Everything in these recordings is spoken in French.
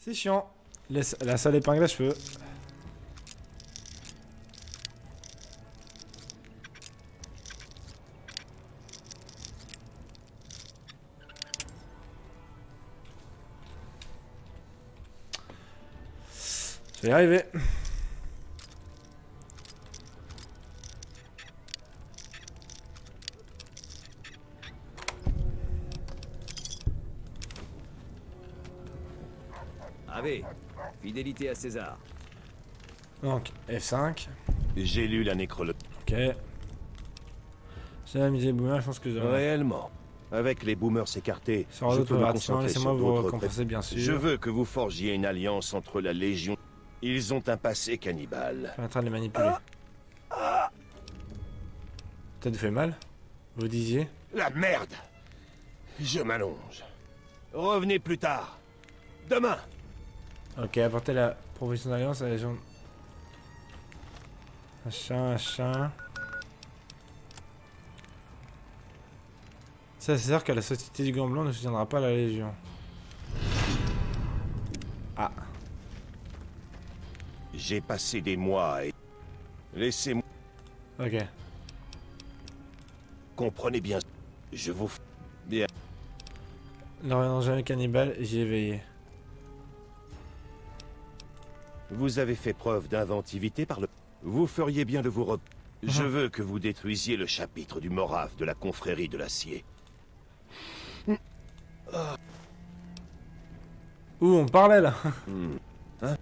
C'est chiant. La seule épingle à cheveux. Je vais y arriver. Ave, fidélité à César. Donc, F5. J'ai lu la nécrologie. Ok. J'ai amusé Boomer, je pense que j'aurais... Réellement. Avec les boomers écartés, Sur je d'autres peux me opérations, concentrer laissez-moi sur vous d'autres récompenser bien sûr. Je veux que vous forgiez une alliance entre la Légion. Ils ont un passé cannibale. Je suis en train de les manipuler. T'as fait mal? Vous disiez? La merde! Je m'allonge. Revenez plus tard. Demain! Ok, apportez la proposition d'alliance à la Légion. Machin. Ça, c'est sûr que la Société du Gant Blanc ne soutiendra pas la Légion. Ah. J'ai passé des mois et... Laissez-moi... Ok. Comprenez bien. Je vous... Bien. N'aurions jamais cannibale, j'y ai veillé. Vous avez fait preuve d'inventivité par le... Vous feriez bien de vous re... Je veux que vous détruisiez le chapitre du Morave de la confrérie de l'acier. Ouh, on parlait là. Hein?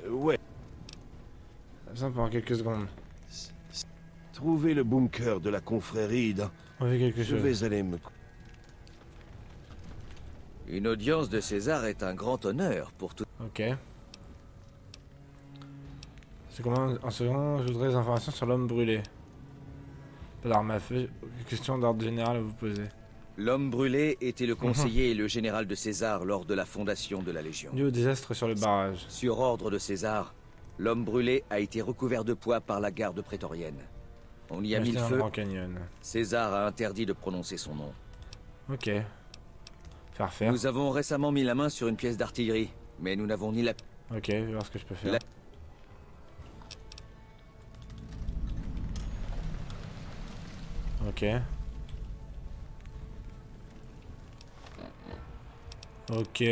Ouais. Absent pendant quelques secondes. Trouvez le bunker de la confrérie dans... On fait quelque Je chose. vais aller me... Une audience de César est un grand honneur pour tout. Ok. C'est comment en second, je voudrais des informations sur l'homme brûlé. Pas d'arme à feu. Question d'ordre général à vous poser. L'homme brûlé était le conseiller et le général de César lors de la fondation de la Légion. Dû au désastre sur le barrage. Sur ordre de César, l'homme brûlé a été recouvert de poids par la garde prétorienne. On y a mis le Acheter un feu. Grand Canyon. César a interdit de prononcer son nom. Ok. Faire. Nous avons récemment mis la main sur une pièce d'artillerie, mais nous n'avons ni la... Ok, je vais voir ce que je peux faire. Ok. Ok.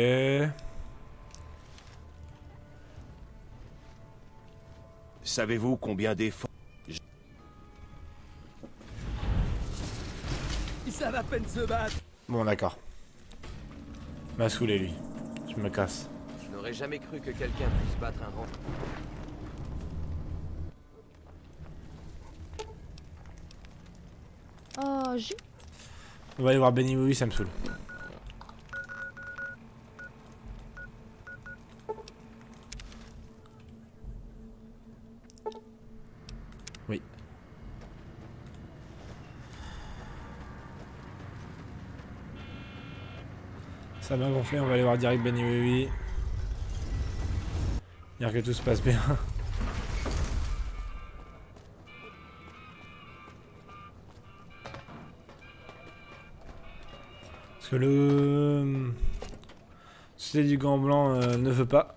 Savez-vous combien d'efforts... Ils savent à peine se battre. Bon, d'accord. M'a saoulé lui. Je me casse. Je n'aurais jamais cru que quelqu'un puisse battre un rang. Oh, On va aller voir Benny Oui, ça me saoule. Oui. Ça m'a gonflé, on va aller voir direct Benny Oui. Dire que tout se passe bien. Parce que le... Société du Gant Blanc ne veut pas.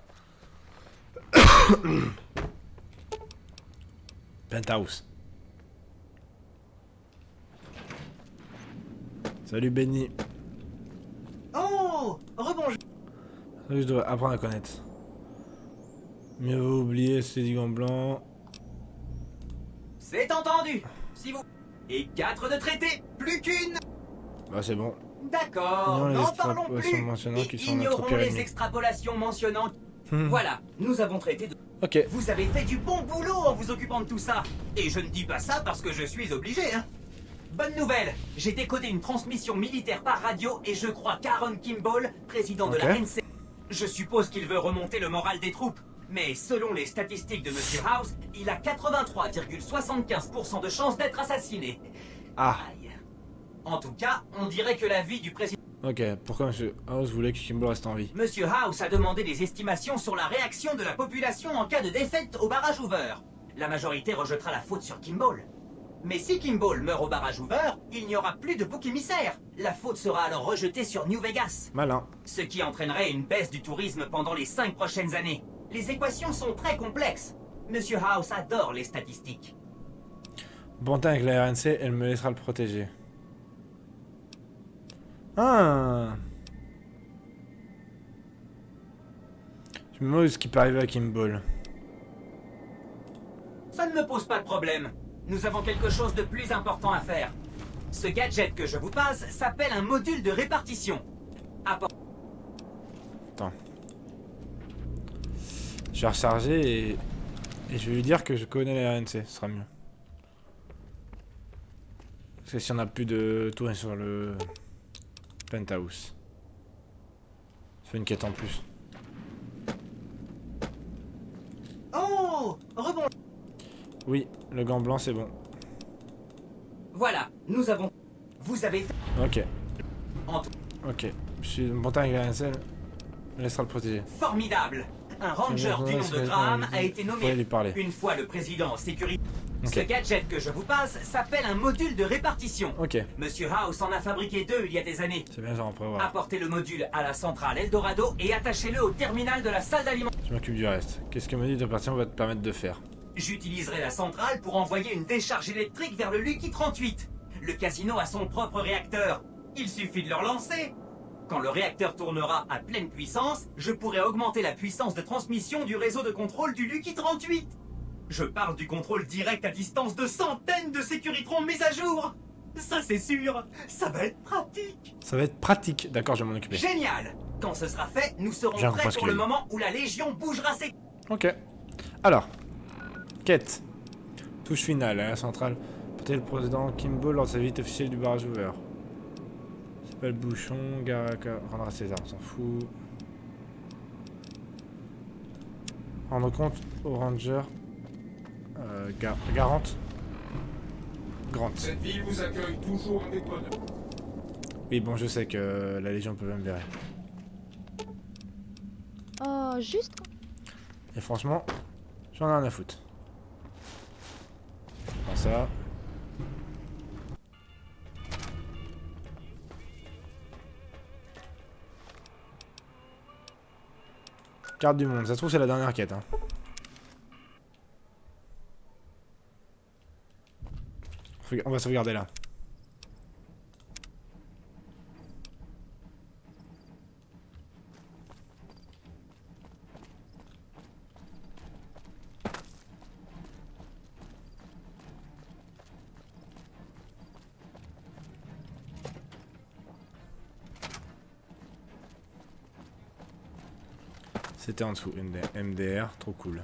Penthouse. Salut Benny. Oh, rebonjour. Ça, je dois apprendre à connaître. Mieux vaut oublier Société du Gant Blanc. C'est entendu. Si vous... Et 4 de traité, plus qu'une. Bah c'est bon. D'accord, Ignorons les n'en parlons extrapolations plus. mentionnant Et qu'ils sont notre ignorons pire les ennemi. extrapolations mentionnant... Voilà, nous avons traité de... Ok. Vous avez fait du bon boulot en vous occupant de tout ça. Et je ne dis pas ça parce que je suis obligé, hein. Bonne nouvelle, j'ai décodé une transmission militaire par radio et je crois qu'Aaron Kimball, président de la NC... Je suppose qu'il veut remonter le moral des troupes. Mais selon les statistiques de Monsieur House, il a 83,75% de chances d'être assassiné. Ah. Aïe. En tout cas, on dirait que la vie du président... Ok, pourquoi Monsieur House voulait que Kimball reste en vie? Monsieur House a demandé des estimations sur la réaction de la population en cas de défaite au barrage Hoover. La majorité rejettera la faute sur Kimball. Mais si Kimball meurt au barrage Hoover, il n'y aura plus de bouc émissaire. La faute sera alors rejetée sur New Vegas. Malin. Ce qui entraînerait une baisse du tourisme pendant les 5 prochaines années. Les équations sont très complexes. Monsieur House adore les statistiques. Bon temps avec la RNC, elle me laissera le protéger. Ah. Je me demande ce qui peut arriver à Kimball. Ça ne me pose pas de problème. Nous avons quelque chose de plus important à faire. Ce gadget que je vous passe s'appelle un module de répartition. Attends. Je vais recharger et je vais lui dire que je connais la RNC, ce sera mieux. Parce que si on n'a plus de tours sur le penthouse. Ça fait une quête en plus. Oh, rebond. Oui, le gant blanc c'est bon. Voilà, nous avons... Vous avez... Ok, En ok. Je suis bon temps avec la RNC, elle me laissera le protéger. Formidable. Un ranger du nom de Graham a été Vous pouvez nommé lui parler. une fois le président en sécurité. Ok. Ce gadget que je vous passe s'appelle un module de répartition. Ok, Monsieur House en a fabriqué 2 il y a des années. c'est bien, j'en prévoir. Apportez le module à la centrale Eldorado et attachez-le au terminal de la salle d'alimentation. Je m'occupe du reste. Qu'est-ce que module de répartition va te permettre de faire? J'utiliserai la centrale pour envoyer une décharge électrique vers le Lucky 38. Le casino a son propre réacteur. Il suffit de le relancer. Quand le réacteur tournera à pleine puissance, je pourrai augmenter la puissance de transmission du réseau de contrôle du Lucky 38. Je parle du contrôle direct à distance de centaines de sécuritrons mis à jour. Ça c'est sûr, ça va être pratique. Ça va être pratique. D'accord, je vais m'en occuper. Génial. Quand ce sera fait, nous serons J'ai un prêts presque pour le eu. moment où la Légion bougera ses... Ok. Alors. Quête. Touche finale à la centrale. Porter le président Kimball lors de sa visite officielle du barrage ouvert. C'est pas le bouchon. Rendre à César, on s'en fout. Rendre compte au ranger. Garante. Grant. Cette ville vous accueille toujours avec bonheur. Oui, bon, je sais que la Légion peut me virer. Oh, juste. Et franchement, j'en ai rien à foutre. Je prends ça. Carte du monde, ça se trouve c'est la dernière quête. Hein. On va sauvegarder là. C'était en dessous, MDR, trop cool.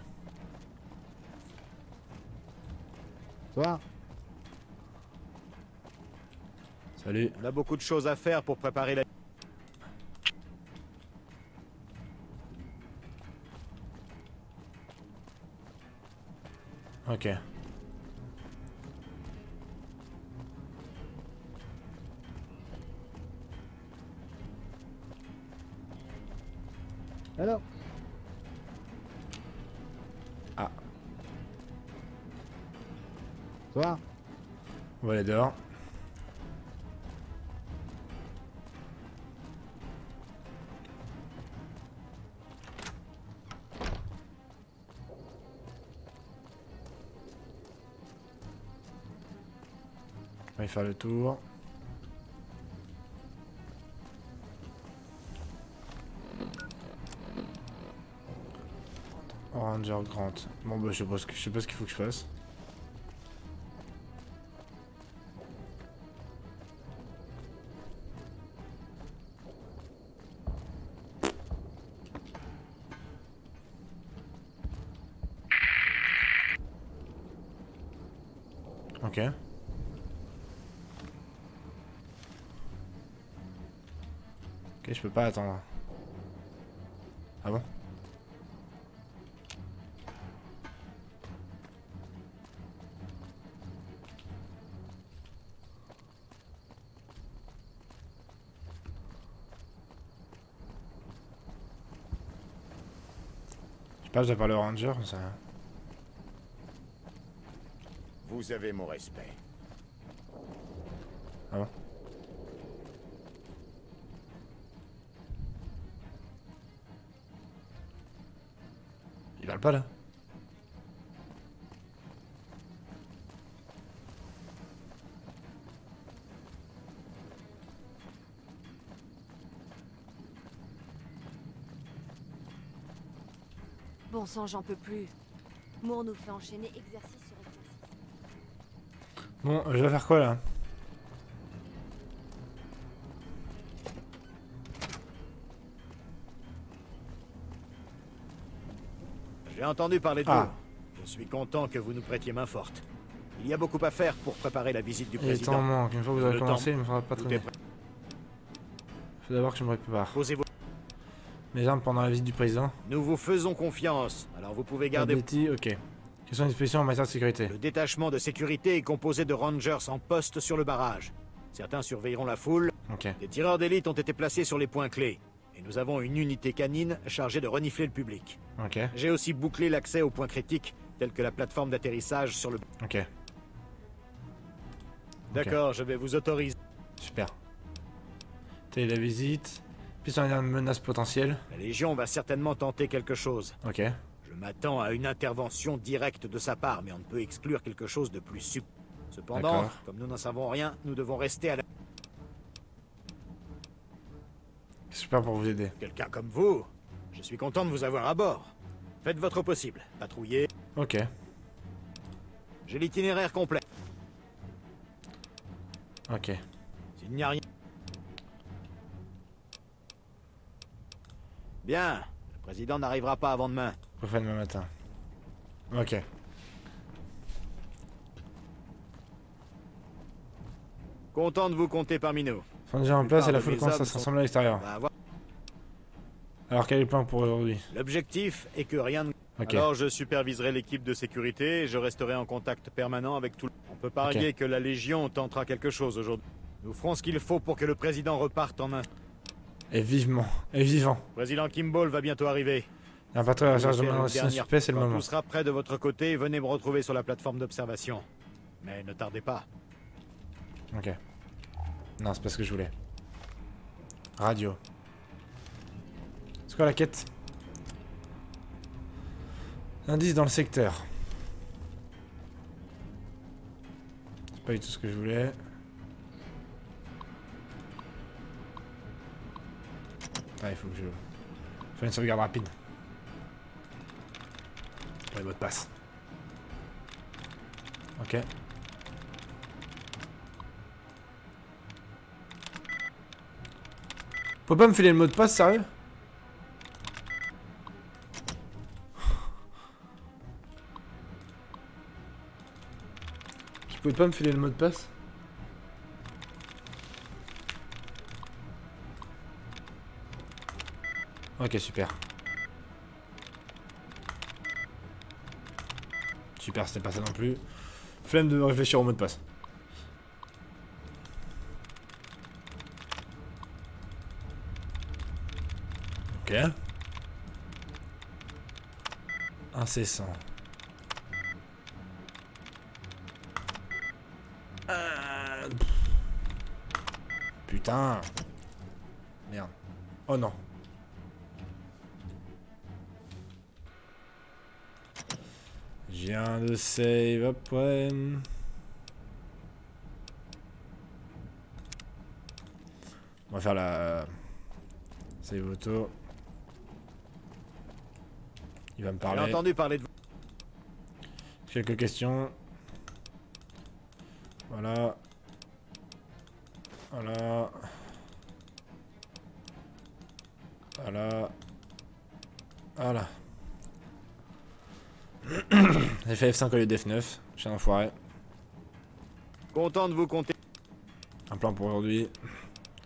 Toi, Salut. On a beaucoup de choses à faire pour préparer la... Ok. alors, Ah, toi, on va aller dehors. On va y faire le tour. Ranger Grant. Bon bah je sais pas ce qu'il faut que je fasse. Ok. Ok, je peux pas attendre. Ah bon? Je sais pas, je dois parler au ranger, ça. Vous avez mon respect. Ah bon? Il parle pas là? Bon sang, j'en peux plus. Moore nous fait enchaîner exercice sur exercice. Bon, je vais faire quoi là? J'ai entendu parler de Ah. vous. Je suis content que vous nous prêtiez main forte. Il y a beaucoup à faire pour préparer la visite du Il est temps président. manque. Une fois que vous avez Le commencé, temps. il me fera pas Tout très est bien. prêt. Faut d'abord que je me prépare. Posez-vous. Mes armes pendant la visite du président. Nous vous faisons confiance. Alors vous pouvez garder... Betty, ok. Quelles sont les dispositions en matière de sécurité? Le détachement de sécurité est composé de rangers en poste sur le barrage. Certains surveilleront la foule. Ok. Des tireurs d'élite ont été placés sur les points clés. Et nous avons une unité canine chargée de renifler le public. Ok. J'ai aussi bouclé l'accès aux points critiques, tels que la plateforme d'atterrissage sur le... Ok. D'accord, je vais vous autoriser. Super. Télé la visite. Puis sur une menace potentielle. La Légion va certainement tenter quelque chose. Ok. Je m'attends à une intervention directe de sa part, mais on ne peut exclure quelque chose de plus subtil. Cependant, D'accord. comme nous n'en savons rien, nous devons rester à la... Super pour vous aider. Quelqu'un comme vous, je suis content de vous avoir à bord. Faites votre possible. Patrouillez. Ok. J'ai l'itinéraire complet. Ok. S'il n'y a rien... Bien. Le président n'arrivera pas avant demain. Refait demain matin. Ok. Content de vous compter parmi nous. Sont déjà en place et la plupart de foule mes commence à hommes se sont- rassembler à l'extérieur. On va avoir- Alors quel est le plan pour aujourd'hui? L'objectif est que rien ne... Ok. Alors je superviserai l'équipe de sécurité et je resterai en contact permanent avec tout le... On peut parier que la Légion tentera quelque chose aujourd'hui. Nous ferons ce qu'il faut pour que le président reparte en un... Et vivement. Et vivant. Président Kimball va bientôt arriver. Il y a un patrouille à la Je vais recherche de faire une un dernière- suspect, c'est le Quand moment. tout sera prêt de votre côté, venez me retrouver sur la plateforme d'observation. Mais ne tardez pas. Ok. Non, c'est pas ce que je voulais. Radio. C'est quoi la quête? Indice dans le secteur. C'est pas du tout ce que je voulais. Ah, il faut que je... Faire une sauvegarde rapide. Pour les mots de passe. Ok. Faut pas me filer le mot de passe, sérieux? Tu pouvais pas me filer le mot de passe? Ok, super. Super, c'était pas ça non plus. Flemme de réfléchir au mot de passe. Ok. Incessant. Putain. Merde. Oh non. Je viens de save, hop, ouais. On va faire la... Save auto. Il va me J'ai parler. entendu parler de vous. Quelques questions. Voilà. Voilà. Voilà. Voilà. J'ai fait F5 au lieu d'F9. Je suis un enfoiré. Content de vous compter. Un plan pour aujourd'hui.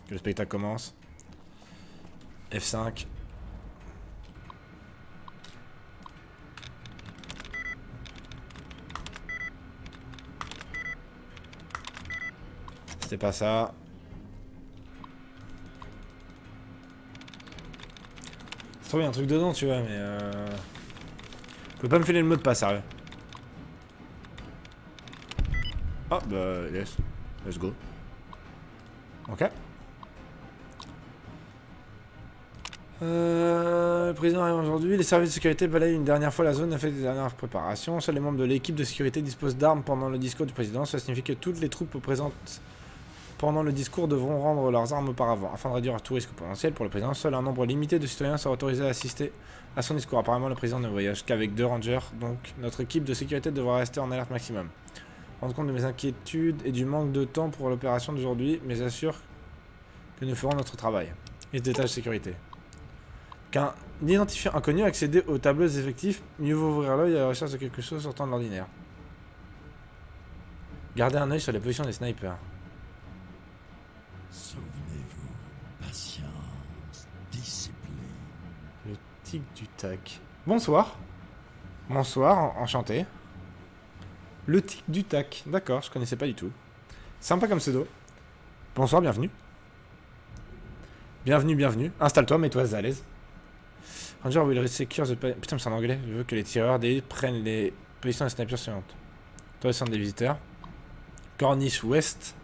Que le spectacle commence. F5. C'était pas ça. C'est trop bien un truc dedans, tu vois, mais Vous pouvez pas me filer le mot de passe, sérieux. Ah, bah, yes. Let's go. Ok. Le président arrive aujourd'hui. Les services de sécurité balayent une dernière fois la zone afin des dernières préparations. Seuls les membres de l'équipe de sécurité disposent d'armes pendant le discours du président. Cela signifie que toutes les troupes présentes pendant le discours devront rendre leurs armes auparavant. Afin de réduire tout risque potentiel pour le président, seul un nombre limité de citoyens sera autorisé à assister à son discours. Apparemment, le président ne voyage qu'avec 2 rangers, donc notre équipe de sécurité devra rester en alerte maximum. Rendre compte de mes inquiétudes et du manque de temps pour l'opération d'aujourd'hui, mais assure que nous ferons notre travail. Et détache sécurité. Qu'un identifiant inconnu a accédé aux tableaux des effectifs, mieux vaut ouvrir l'œil à la recherche de quelque chose sortant de l'ordinaire. Gardez un œil sur les positions des snipers. Souvenez-vous, patience, discipline. Le tic du tac. Bonsoir. Bonsoir, enchanté. Le tic du tac. D'accord, je connaissais pas du tout. Sympa comme pseudo. Bonsoir, bienvenue. Bienvenue, bienvenue. Installe-toi, mets-toi à l'aise. Ranger will secure the... Putain, mais c'est en anglais. Je veux que les tireurs d'élite prennent les positions des snipers suivantes. Toi, le centre des visiteurs. Corniche ouest.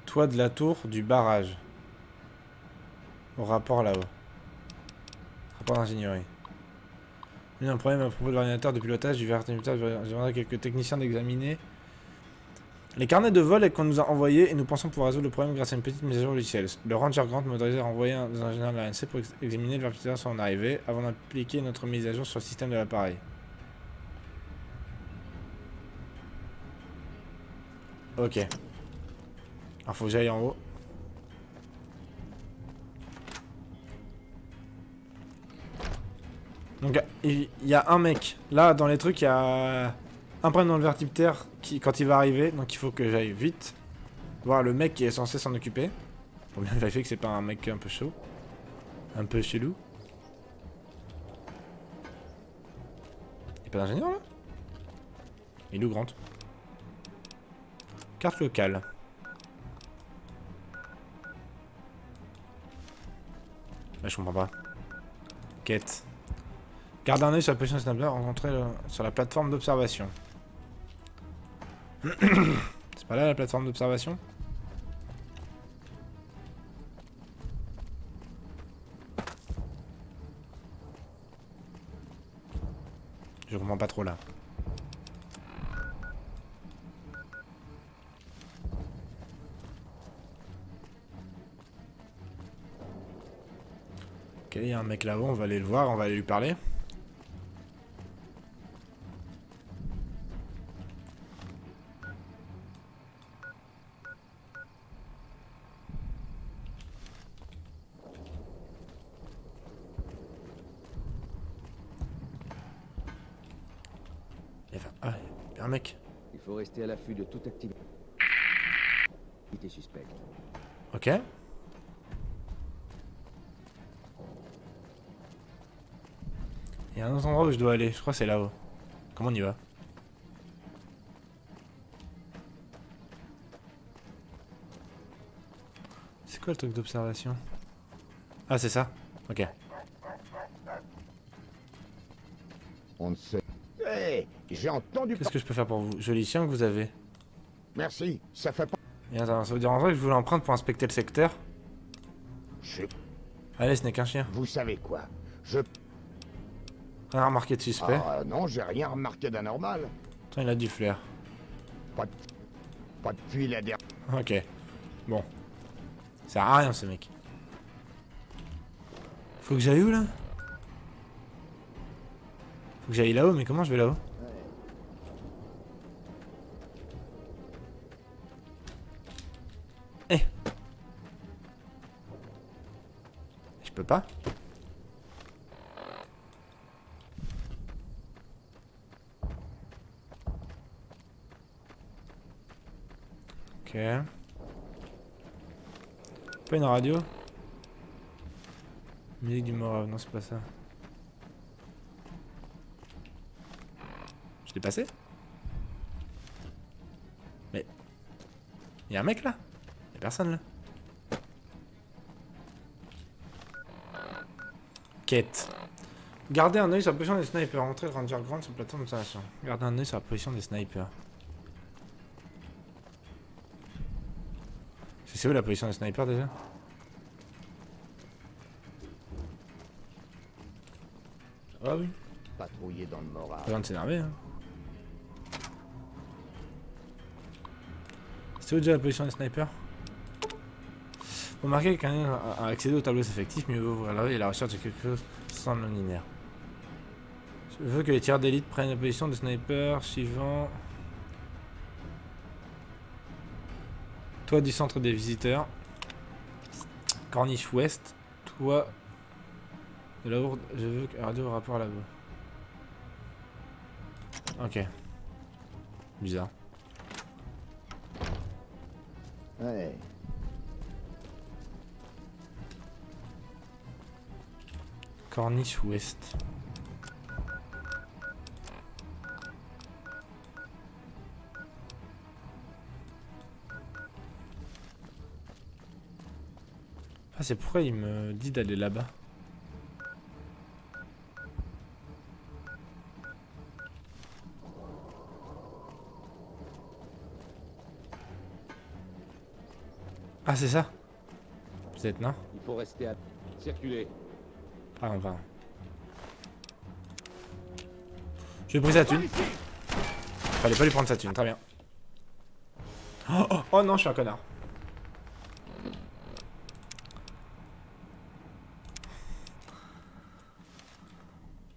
Toit de la tour du barrage. Au rapport là-haut. Rapport d'ingénierie. Il y a un problème à propos de l'ordinateur de pilotage du vertimuteur. Je demanderai à quelques techniciens d'examiner les carnets de vol qu'on nous a envoyés et nous pensons pouvoir résoudre le problème grâce à une petite mise à jour logicielle. Le Ranger Grant m'a autorisé à renvoyer un des ingénieurs de l'ANC pour examiner le vertimuteur sur son arrivée avant d'appliquer notre mise à jour sur le système de l'appareil. Ok. Alors faut que j'aille en haut. Donc il y a un mec. Là dans les trucs il y a un problème dans le vertiptère qui, quand il va arriver. Donc il faut que j'aille vite voir le mec qui est censé s'en occuper. Pour bien vérifier que c'est pas un mec un peu chaud. Un peu chelou. Y'a pas d'ingénieur là? Il est où Grant? Carte locale. Là, je comprends pas. Quête. Garde un œil sur la position snapper rencontrée sur la plateforme d'observation. C'est pas là la plateforme d'observation? Je comprends pas trop là. Ok, il y a un mec là-haut, on va aller le voir, on va aller lui parler. Ah, il y a un mec. Il faut rester à l'affût de toute activité suspecte. Ok. Il y a un autre endroit où je dois aller, je crois que c'est là-haut. Comment on y va? C'est quoi le truc d'observation? Ah c'est ça? Ok. On ne sait. Hé, j'ai entendu. Qu'est-ce que je peux faire pour vous? Joli chien que vous avez. Merci, ça fait pas. Et attends, ça veut dire en vrai que je voulais emprunter pour inspecter le secteur? Allez, ce n'est qu'un chien. Vous savez quoi? Je... Rien remarqué de suspect. Ah non, j'ai rien remarqué d'anormal. Attends, il a du flair. Pas depuis la dernière. Ok. Bon. Ça sert à rien ce mec. Faut que j'aille où là? Faut que j'aille là-haut, mais comment je vais là-haut? Eh! Je peux pas? Ok. Pas une radio? Musique du Morave, non c'est pas ça. Je l'ai passé? Mais... Y'a un mec là? Y'a personne là? Quête. Gardez un œil sur la position des snipers. Rentrez le Ranger Grant sur la plateforme d'observation. Gardez un œil sur la position des snipers. c'est où la position des snipers déjà? Ah oui. Patrouiller dans le Pas moral. besoin de s'énerver, hein. C'est où déjà la position des snipers? Remarquez que quand même à accéder au tableau effectif, mieux vaut ouvrir l'œil et la recherche de quelque chose sans non linéaire. Je veux que les tireurs d'élite prennent la position des snipers suivant. Toit du centre des visiteurs. Corniche ouest. Toit de la Hourde. Je veux que radio au rapport là-bas. Ok. Bizarre. Ouais. Corniche ouest. Ah, c'est pourquoi il me dit d'aller là-bas. Ah, c'est ça? Peut-être, non? Il faut rester à... Circuler. Pardon, pardon. Je lui ai pris sa thune. Fallait pas lui prendre sa thune, très bien. Oh, oh, oh non, je suis un connard.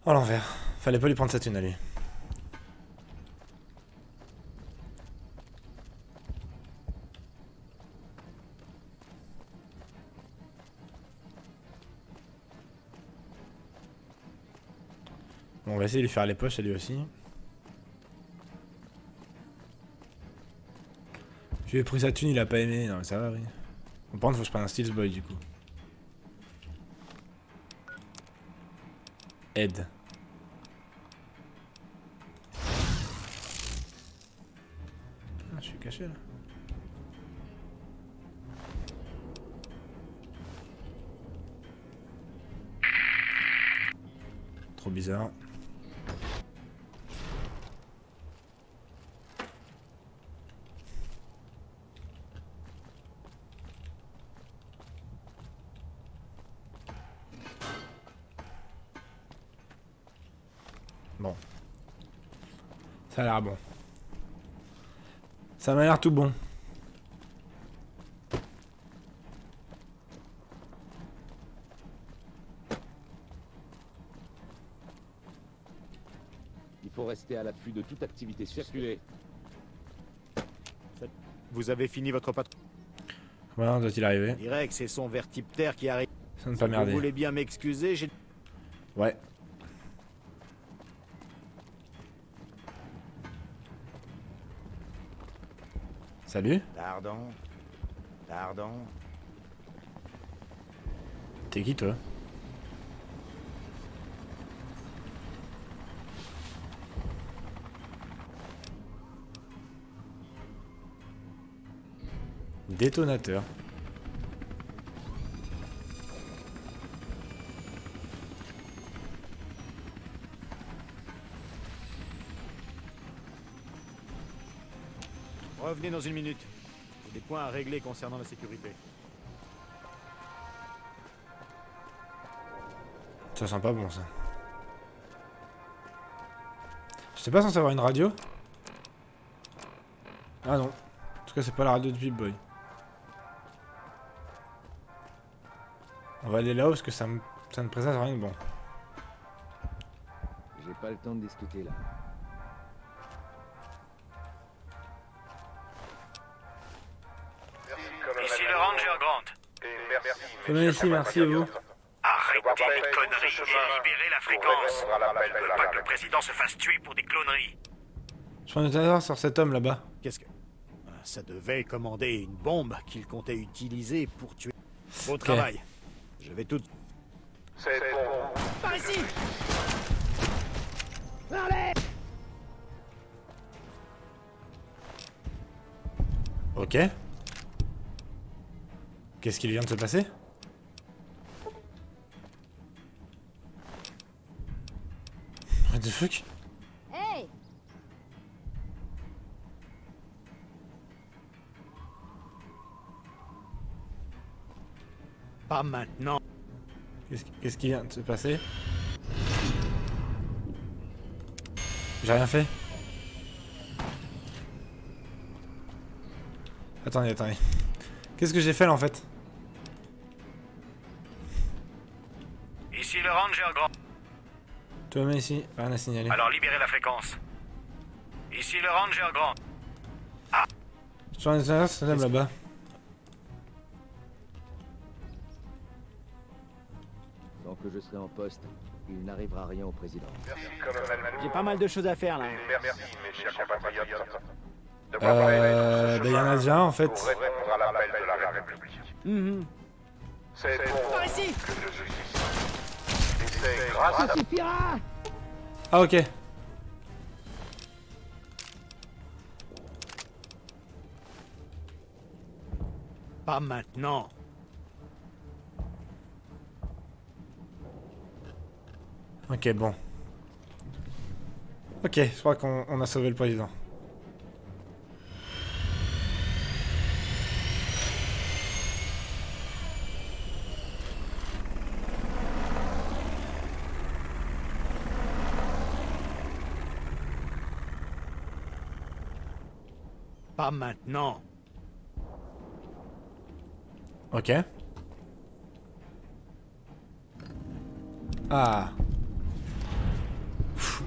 Oh l'envers. Fallait pas lui prendre sa thune à lui. Bon, on va essayer de lui faire les poches à lui aussi. Je lui ai pris sa thune, il a pas aimé. Non mais ça va, oui. Par contre, faut que je prenne un Steels Boy du coup. Aide. Ah, je suis caché là. Trop bizarre. Bon. Ça a l'air bon. Ça m'a l'air tout bon. Il faut rester à l'affût de toute activité. Circuler. Vous avez fini votre patrouille? Comment doit-il arriver? Je dirais que c'est son vertiptère qui arrive. Ça ne Si pas vous merder. voulez bien m'excuser, j'ai... Ouais. Salut. Pardon. Pardon. T'es qui toi? Détonateur. Revenez dans une minute. J'ai des points à régler concernant la sécurité. Ça sent pas bon ça. J'étais pas censé avoir une radio? Ah non. En tout cas c'est pas la radio de Pip Boy. On va aller là-haut parce que ça ne présente rien de bon. J'ai pas le temps de discuter là. Ici le Ranger Grant. Venez ici, merci à vous. Arrêtez les conneries et libérez la fréquence. Je veux pas que le président se fasse tuer pour des cloneries. Je prends une note sur cet homme là-bas. Qu'est-ce que... Ça devait commander une bombe qu'il comptait utiliser pour tuer. Beau travail. Je vais tout... C'est bon. Par ici! Ok. Qu'est-ce qu'il vient de se passer? What the fuck? Hey! Pas maintenant. Qu'est-ce qui vient de se passer? J'ai rien fait. Attendez. Qu'est-ce que j'ai fait là en fait? Ici le Ranger Grand. Tout va bien ici, rien à signaler. Alors libérez la fréquence. Ici le Ranger Grand. Je suis en intérieur, c'est là-bas. Tant que je serai en poste, il n'arrivera rien au président. Colonel J'ai pas mal de choses à faire là. Merci, mes chers compatriotes. De Ben y en a déjà un en fait. pour répondre à l'appel de la République. C'est pour ici. que je suis ici. Et c'est grâce à Ah ok. Pas maintenant. Ok, bon. Ok, je crois qu'on a sauvé le président. Pas maintenant. Ok. Ah. Pfff.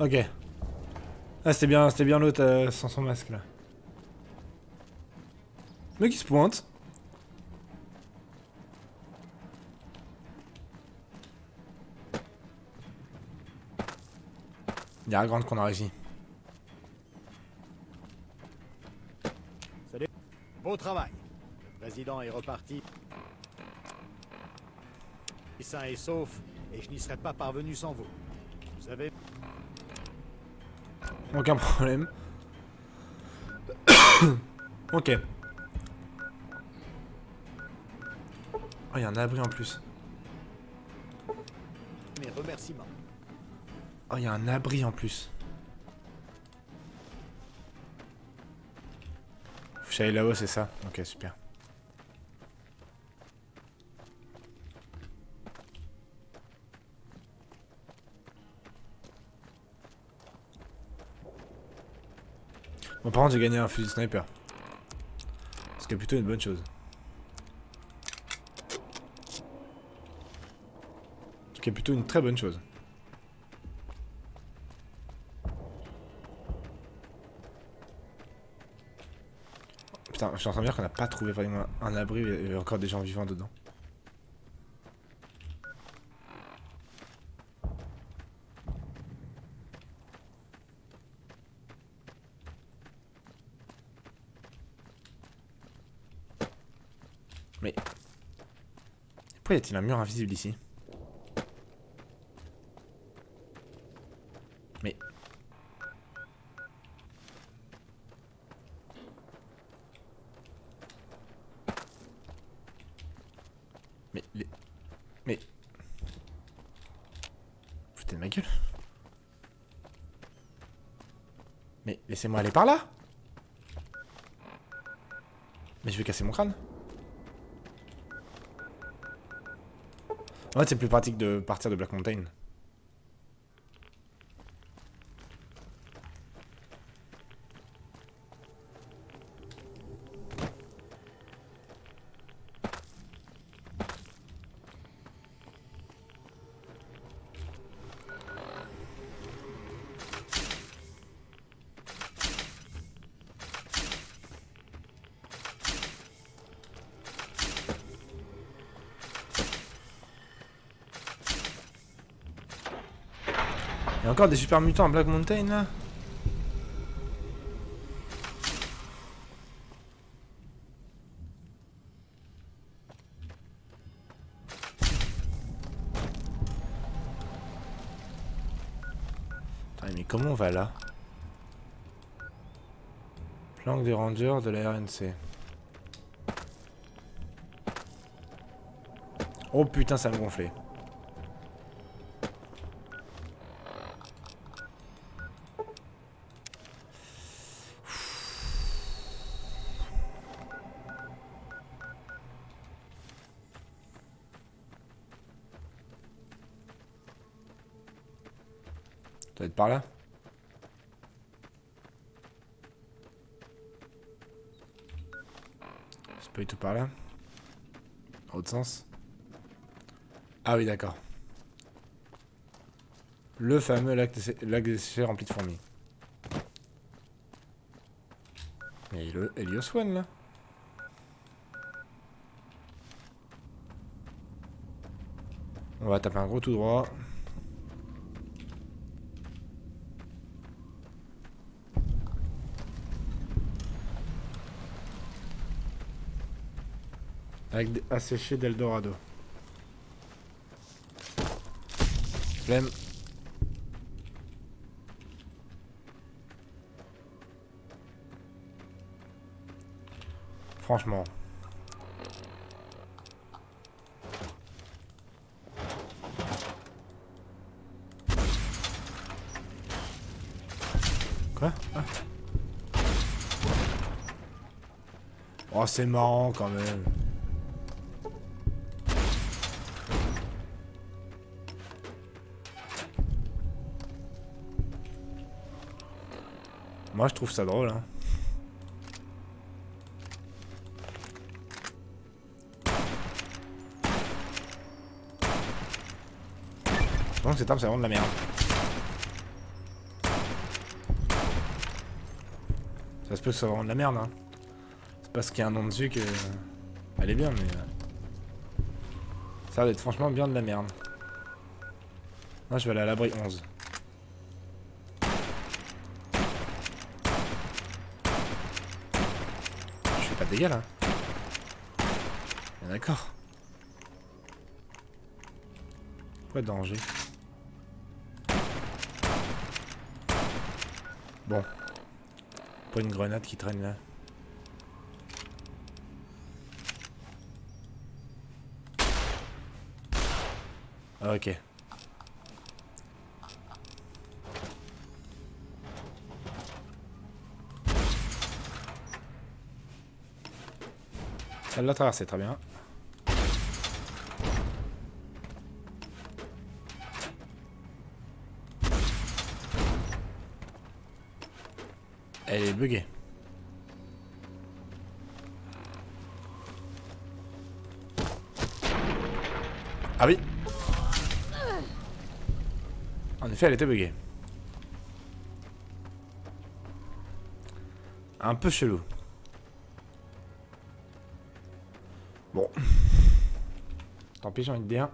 Ok. Ah, c'était bien l'autre sans son masque là. Le mec il se pointe. Il y a la grande qu'on a réussi. Salut. Beau travail. Le président est reparti. Sain et sauf, et je n'y serais pas parvenu sans vous. Vous savez... Aucun problème. Ok. Oh, il y a un abri en plus. Mes remerciements. Oh, il y a un abri en plus. Faut que j'aille là-haut, c'est ça? Ok, super. Bon, par contre, j'ai gagné un fusil sniper. Ce qui est plutôt une bonne chose. Ce qui est plutôt une très bonne chose. Putain, je suis en train de dire qu'on n'a pas trouvé vraiment un abri, il y avait encore des gens vivants dedans. Mais... pourquoi y a-t-il un mur invisible ici? Mais... Mais... foutez de ma gueule. Mais laissez-moi aller par là. Mais je vais casser mon crâne. En fait, c'est plus pratique de partir de Black Mountain. Il y a encore des super mutants à Black Mountain là. Attends, mais comment on va là? Planque des rangers de la RNC. Oh putain, ça me gonflait. doit être par là. C'est pas du tout par là. Dans l'autre sens. Ah oui, d'accord. Le fameux lac desséché rempli de fourmis. Mais il est Helios One là. On va taper un gros tout droit. Avec asséché d'Eldorado. Flemme. Franchement. Quoi? Ah. Oh, c'est marrant quand même. Moi, je trouve ça drôle, hein. Donc cette arme, c'est vraiment de la merde. Ça se peut que ce soit vraiment de la merde, hein. C'est parce qu'il y a un nom dessus que... Elle est bien, mais... Ça va être franchement bien de la merde. Moi, je vais aller à l'abri 11. Je fais pas de dégâts, là. Bien d'accord. Pas de danger. Bon. Pas une grenade qui traîne là. Ah, ok. Elle l'a traversé, très bien. Elle est buggée. Ah oui. En effet, elle était buggée. Un peu chelou. Bon. Tant pis, j'ai envie de dire.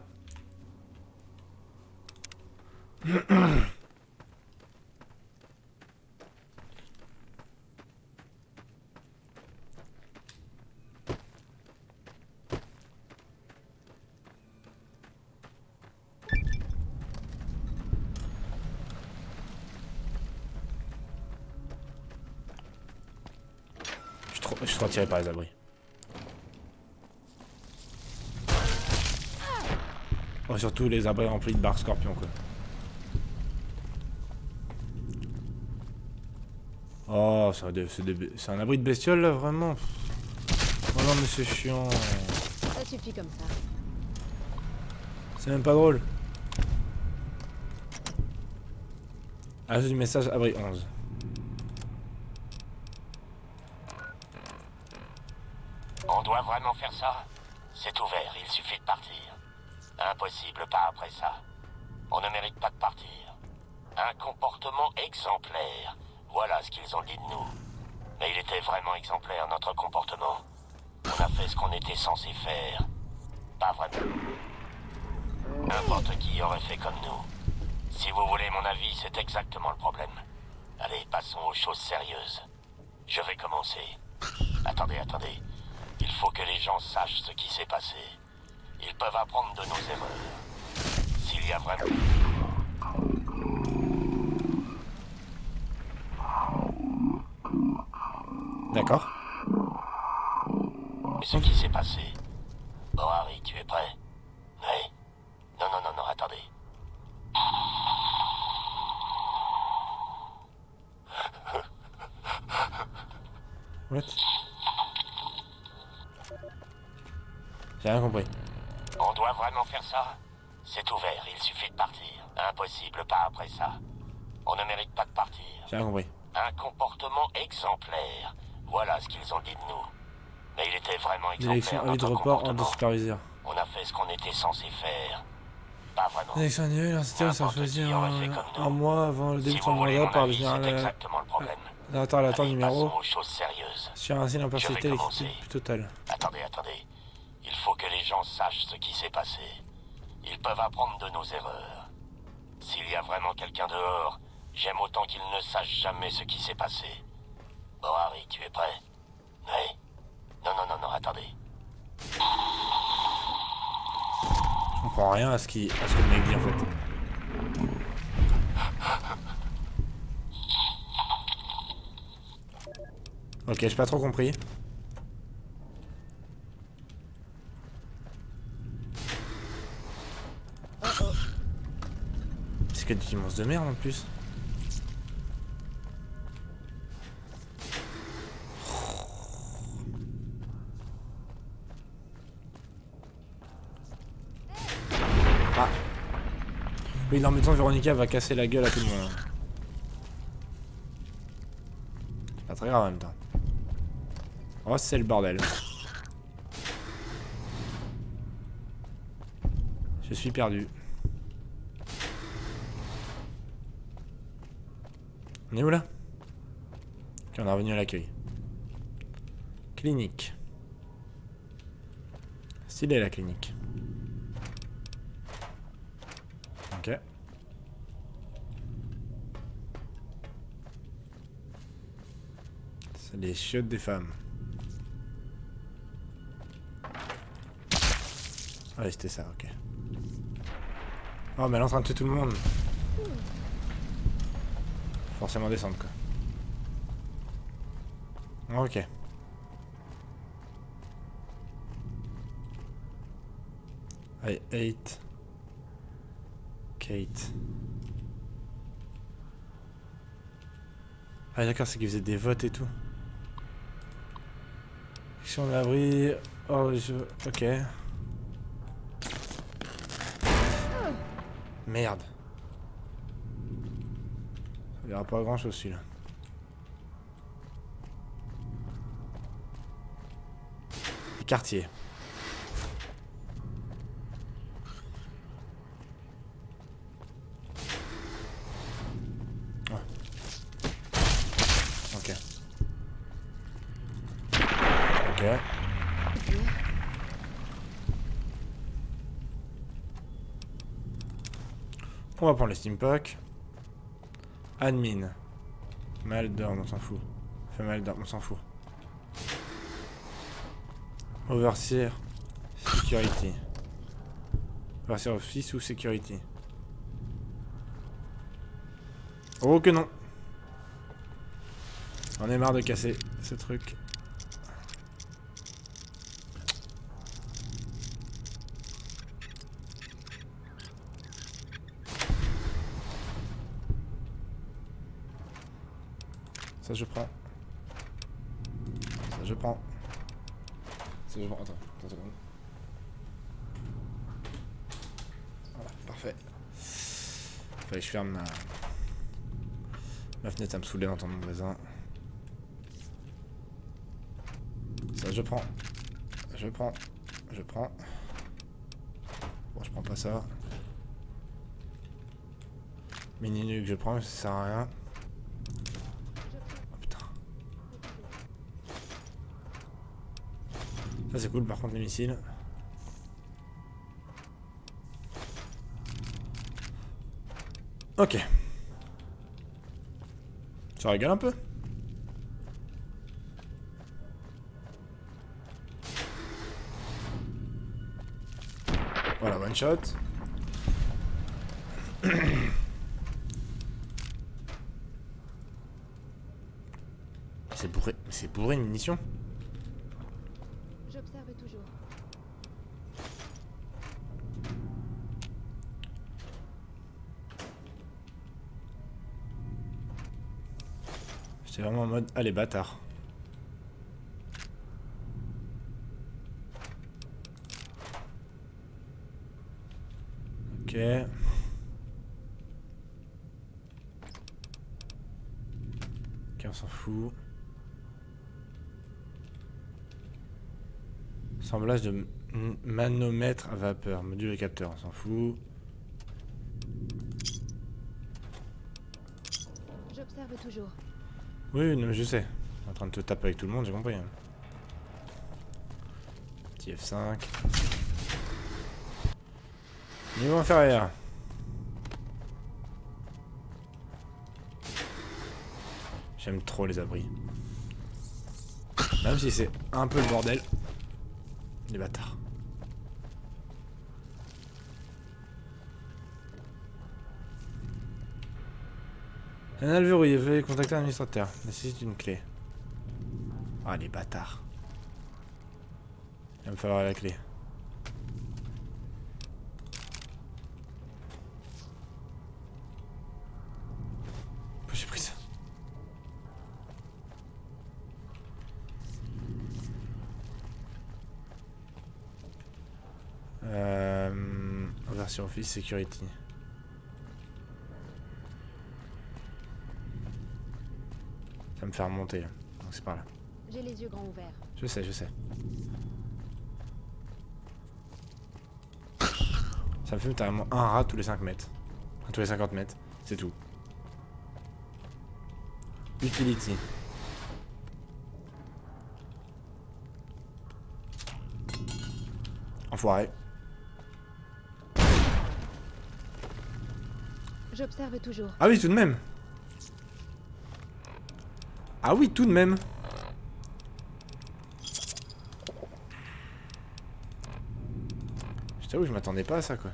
Je suis trop attiré par les abris. Oh, surtout les abris remplis de barres scorpions, quoi. Oh, c'est un abri de bestiole, là, vraiment. Oh non, mais c'est chiant. Ça suffit comme ça. C'est même pas drôle. Ajoute du message abri 11. On doit vraiment faire ça? C'est ouvert, il suffit de partir. Impossible, pas après ça. On ne mérite pas de partir. Un comportement exemplaire. Voilà ce qu'ils ont dit de nous. Mais il était vraiment exemplaire, notre comportement. On a fait ce qu'on était censé faire. Pas vraiment. N'importe qui aurait fait comme nous. Si vous voulez mon avis, c'est exactement le problème. Allez, passons aux choses sérieuses. Je vais commencer. Attendez. Il faut que les gens sachent ce qui s'est passé. Ils peuvent apprendre de nos erreurs. S'il y a vraiment... D'accord. Ce qui s'est passé. Bon, Harry, tu es prêt? Oui. Non, attendez. What? J'ai rien compris. On doit vraiment faire ça? C'est ouvert, il suffit de partir. Impossible, pas après ça. On ne mérite pas de partir. J'ai rien compris. Un comportement exemplaire. Voilà ce qu'ils ont dit de nous. Mais il était vraiment exemplaire. Direction avis de notre report, ordre de comportement. superviseur. On a fait ce qu'on était censé faire. Pas vraiment. Direction annuelle, l'instituteur s'est choisi un mois avant le début Si de son vous voulez mandat mon par le avis, c'est général exactement le problème. l'attend Allez, numéro. passons aux choses sérieuses. Sur ainsi l'impartialité Je de vais l'équipe commencer. plus totale. Attendez. Il faut que les gens sachent ce qui s'est passé. Ils peuvent apprendre de nos erreurs. S'il y a vraiment quelqu'un dehors, j'aime autant qu'il ne sache jamais ce qui s'est passé. Bon, Harry, tu es prêt? Oui. Non, attendez. Je comprends rien à ce que le mec dit en fait. Ok, j'ai pas trop compris. C'est que des monstres de merde en plus. Ah. Oui, non, mais tant Véronica va casser la gueule à tout le monde. C'est pas très grave en même temps. Oh, c'est le bordel. Je suis perdu. On est où là? Ok, on est revenu à l'accueil. Clinique. Stylé la clinique. Ok. C'est les chiottes des femmes. Ah oui, c'était ça, ok. Oh, mais elle est en train de tuer tout le monde. Forcément descendre, quoi. Ok. Allez, 8. Kate. Ah d'accord, c'est qu'ils faisaient des votes et tout. Action de l'abri. Oh, ok. Merde. Ça verra pas grand chose celui-là. Quartier. Ah. Ok. Ok. On va prendre le steampunk. Admin. Mal d'orme, on s'en fout. Fait mal d'orme, on s'en fout. Overseer. Security. Overseer Office ou Security. Oh que non. On est marre de casser ce truc. Ça je prends. Ça je prends. Ça je prends. Attends, une seconde. Voilà, parfait. Fallait que je ferme ma fenêtre, ça me saoulait d'entendre mon voisin. Ça je prends. Je prends. Je prends. Bon, je prends pas ça. Mini nuque, je prends, mais ça sert à rien. Ça c'est cool par contre les missiles. Ok. Ça rigole un peu. Voilà, one shot. C'est bourré une munition. J'observe toujours. J'étais vraiment en mode, allez bâtard. Ok. on s'en fout. Assemblage de manomètre à vapeur. Module et capteur, on s'en fout. J'observe toujours. Oui, non, je sais. En train de te taper avec tout le monde, j'ai compris. Hein. Petit F5. Niveau inférieur. J'aime trop les abris. Même si c'est un peu le bordel. Les bâtards. Un verrouillé, veuillez contacter l'administrateur. Nécessite une clé. Ah, les bâtards. Il va me falloir la clé. Pourquoi j'ai pris ça? Version Office Security. Ça me fait remonter. Donc c'est par là. J'ai les yeux grands ouverts. Je sais, je sais. Ça me fait littéralement un rat tous les 5 mètres. Tous les 50 mètres. C'est tout. Utility. Enfoiré. J'observe toujours. Ah oui, tout de même. Ah oui, tout de même. Je t'avoue, je m'attendais pas à ça, quoi.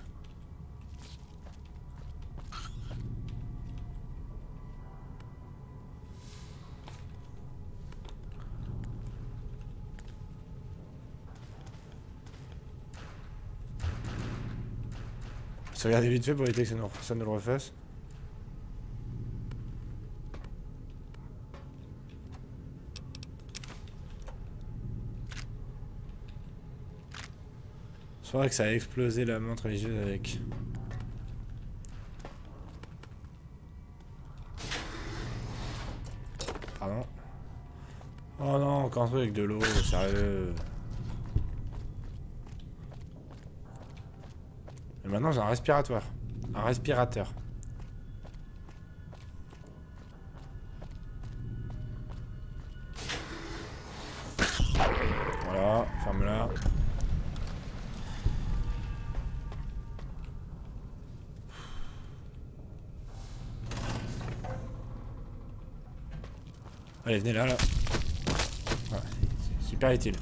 Je vais regarder vite fait pour éviter que ça ne le refasse. C'est vrai que ça a explosé la montre religieuse avec. Pardon. Oh non, encore un truc avec de l'eau, sérieux. Et maintenant j'ai un respiratoire. Un respirateur. Voilà, ferme-la. Allez, venez là, là. Ouais, c'est super utile.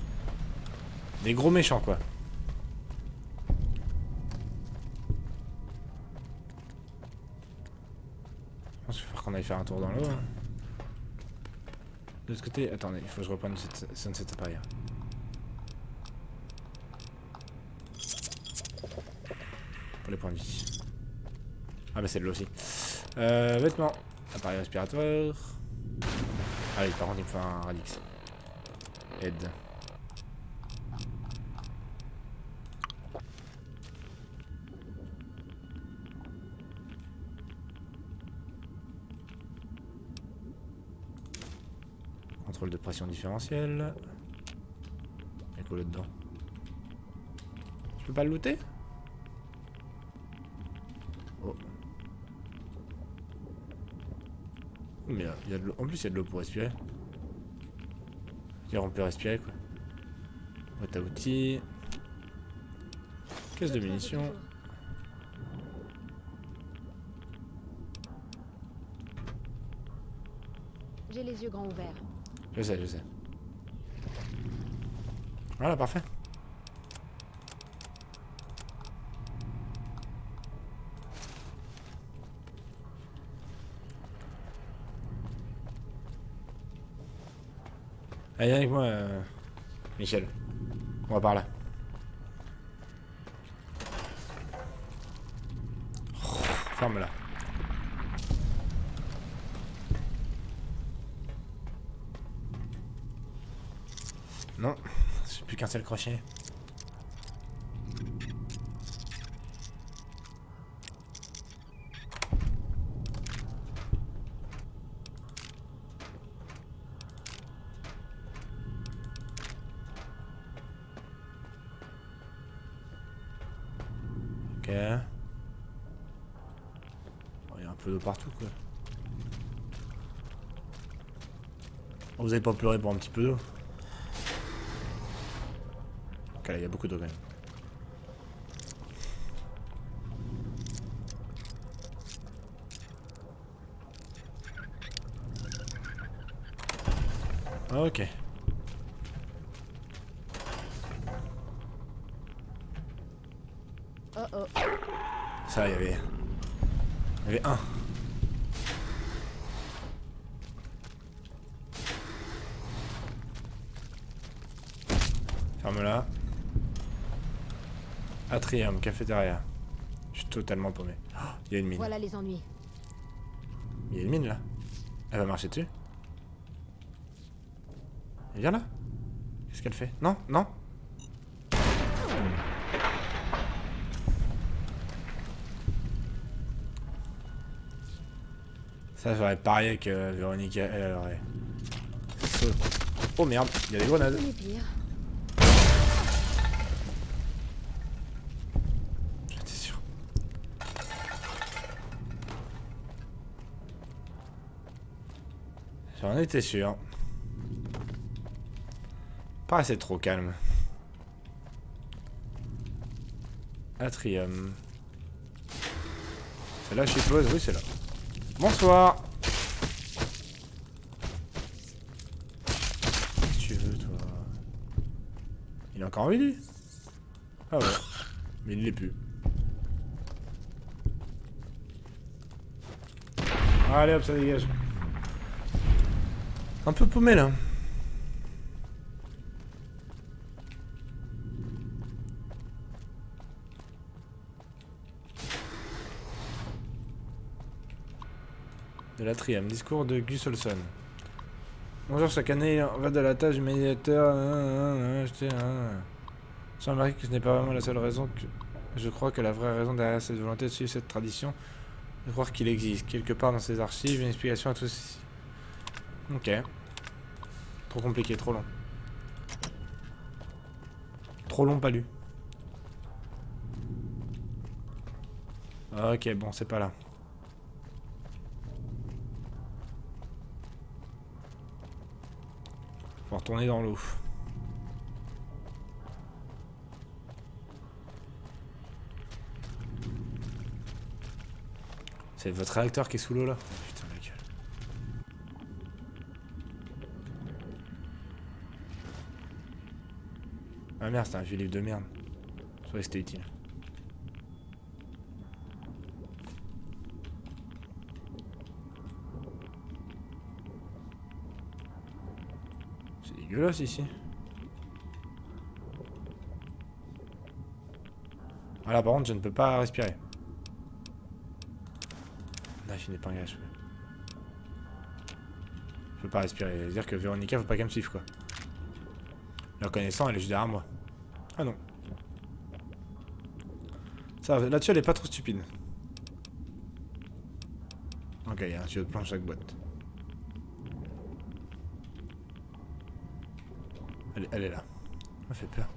Des gros méchants, quoi. Je pense qu'il va falloir qu'on aille faire un tour dans l'eau. Hein. De l'autre côté, attendez, il faut que je reprenne Sunset Empire. Pour les points de vie. Ah bah c'est de l'eau aussi. Vêtements. Appareil respiratoire. Allez, par contre il me faut un radix. Aide. Contrôle de pression différentielle. Il y a quoi là-dedans? Je peux pas le looter? Oh. Mais il y a de l'eau. En plus il y a de l'eau pour respirer. On peut respirer quoi. Boîte à outils. Caisse de munitions. J'ai les yeux grands ouverts. Je sais, je sais. Voilà, parfait. Allez, viens avec moi, Michel. On va par là. Oh, ferme-la. Non, j'ai plus qu'un seul crochet. Ok. Oh, il y a un peu d'eau partout quoi. Oh, vous avez pas pleuré pour un petit peu d'eau? Ok, là il y a beaucoup d'eau quand même. Ok. Oh oh. Ça, il y avait un. Ferme-la. Atrium, cafétéria. Je suis totalement paumé. Oh, il y a une mine. Voilà les ennuis. Il y a une mine là. Elle va marcher dessus. Elle vient là. Qu'est-ce qu'elle fait? Non, non. Ça, j'aurais parié que Véronique, elle aurait... Oh merde, il y a des grenades. J'étais sûr. J'en étais sûr. Paraissait trop calme. Atrium. C'est là, je suppose. Oui, c'est là. Bonsoir. Qu'est-ce que tu veux, toi? Il a encore envie, lui? Ah ouais. Mais il l'est plus. Allez hop, ça dégage. Un peu paumé, là. De l'Atrium, discours de Gus Olson. Bonjour, chaque année, on va de la tâche du médiateur. J'ai remarqué que ce n'est pas vraiment la seule raison que... Je crois que la vraie raison derrière cette volonté de suivre cette tradition, de croire qu'il existe, quelque part dans ses archives, une explication à tout ceci. Ok. Trop compliqué, trop long. Trop long, pas lu. Ok, bon, c'est pas là. Faut retourner dans l'eau. C'est votre réacteur qui est sous l'eau là? Oh, putain la gueule. Ah merde, c'est un vieux livre de merde. Je trouvais que c'était utile. C'est dégueulasse ici. Voilà, par contre, je ne peux pas respirer. Là, je n'ai pas un gage. Je peux pas respirer. C'est-à-dire que Véronica, faut pas qu'elle me suive, quoi. La connaissant, elle est juste derrière moi. Ah non. Ça, là-dessus, elle est pas trop stupide. Ok, il y a un tuyau de plan dans chaque boîte. Elle est là. Ça me fait peur.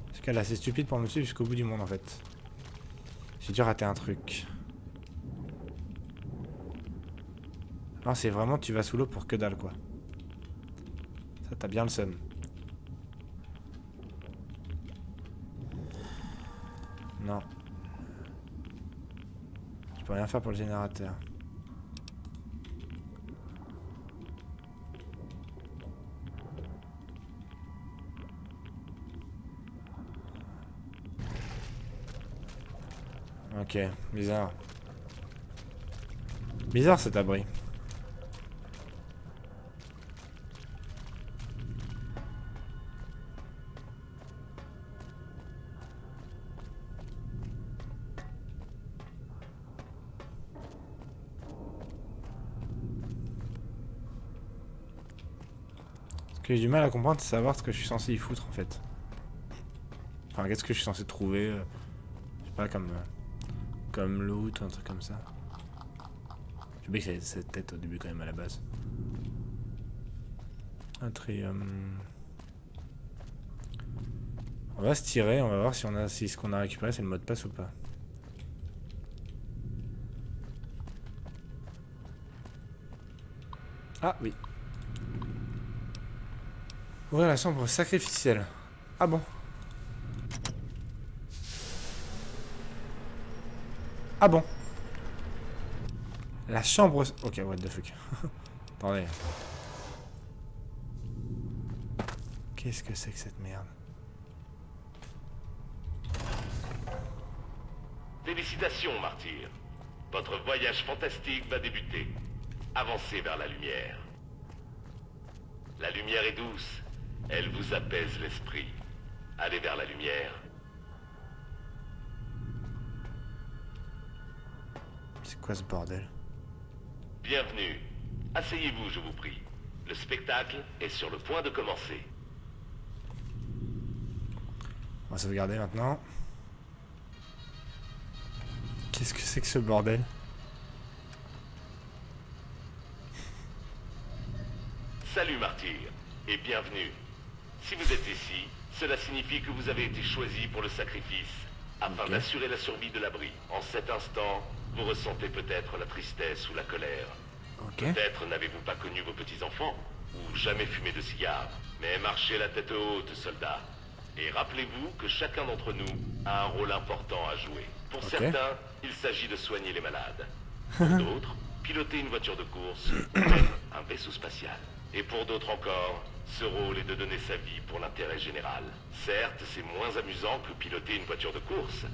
Parce qu'elle est assez stupide pour me suivre jusqu'au bout du monde, en fait. J'ai dû rater un truc. Non, c'est vraiment tu vas sous l'eau pour que dalle, quoi. Ça, t'as bien le seum. Non. Je peux rien faire pour le générateur. Ok, bizarre. Bizarre cet abri. Ce que j'ai du mal à comprendre, c'est savoir ce que je suis censé y foutre en fait. Enfin, qu'est-ce que je suis censé trouver je sais pas, comme loot ou un truc comme ça. J'ai oublié que c'est cette tête au début quand même à la base. Atrium. On va se tirer, on va voir si on a si ce qu'on a récupéré c'est le mot de passe ou pas. Ah oui. Ouvrir la chambre sacrificielle. Ah bon. Ah bon. La chambre... Ok, what the fuck. Attendez. Qu'est-ce que c'est que cette merde? Félicitations, martyr. Votre voyage fantastique va débuter. Avancez vers la lumière. La lumière est douce. Elle vous apaise l'esprit. Allez vers la lumière. C'est quoi ce bordel? Bienvenue. Asseyez-vous, je vous prie. Le spectacle est sur le point de commencer. On va sauvegarder maintenant. Qu'est-ce que c'est que ce bordel? Salut, martyr, et bienvenue. Si vous êtes ici, cela signifie que vous avez été choisi pour le sacrifice, afin d'assurer la survie de l'abri. En cet instant, vous ressentez peut-être la tristesse ou la colère. Peut-être n'avez-vous pas connu vos petits-enfants, ou jamais fumé de cigares. Mais marchez la tête haute, soldats. Et rappelez-vous que chacun d'entre nous a un rôle important à jouer. Pour certains, il s'agit de soigner les malades. Pour d'autres, piloter une voiture de course, ou même un vaisseau spatial. Et pour d'autres encore, ce rôle est de donner sa vie pour l'intérêt général. Certes, c'est moins amusant que piloter une voiture de course,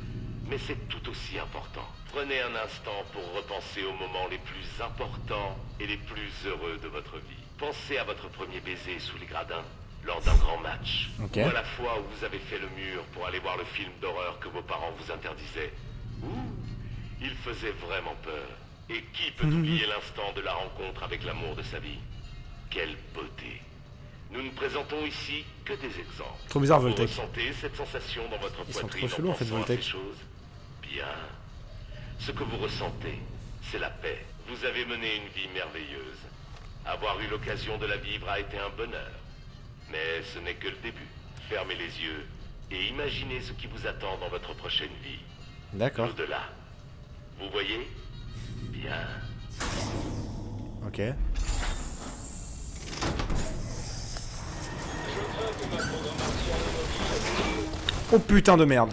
mais c'est tout aussi important. Prenez un instant pour repenser aux moments les plus importants et les plus heureux de votre vie. Pensez à votre premier baiser sous les gradins, lors d'un grand match. Ou à la fois où vous avez fait le mur pour aller voir le film d'horreur que vos parents vous interdisaient. Il faisait vraiment peur. Et qui peut oublier l'instant de la rencontre avec l'amour de sa vie? Quelle beauté. Nous ne présentons ici que des exemples. Trop bizarre, vous Voltec. ressentez cette sensation dans votre Ils sont poitrine trop chelous en fait, pensant à Voltec. ces choses? Bien. Ce que vous ressentez, c'est la paix. Vous avez mené une vie merveilleuse. Avoir eu l'occasion de la vivre a été un bonheur. Mais ce n'est que le début. Fermez les yeux et imaginez ce qui vous attend dans votre prochaine vie. D'accord. Au-delà. Vous voyez? Bien. Ok. Oh putain de merde.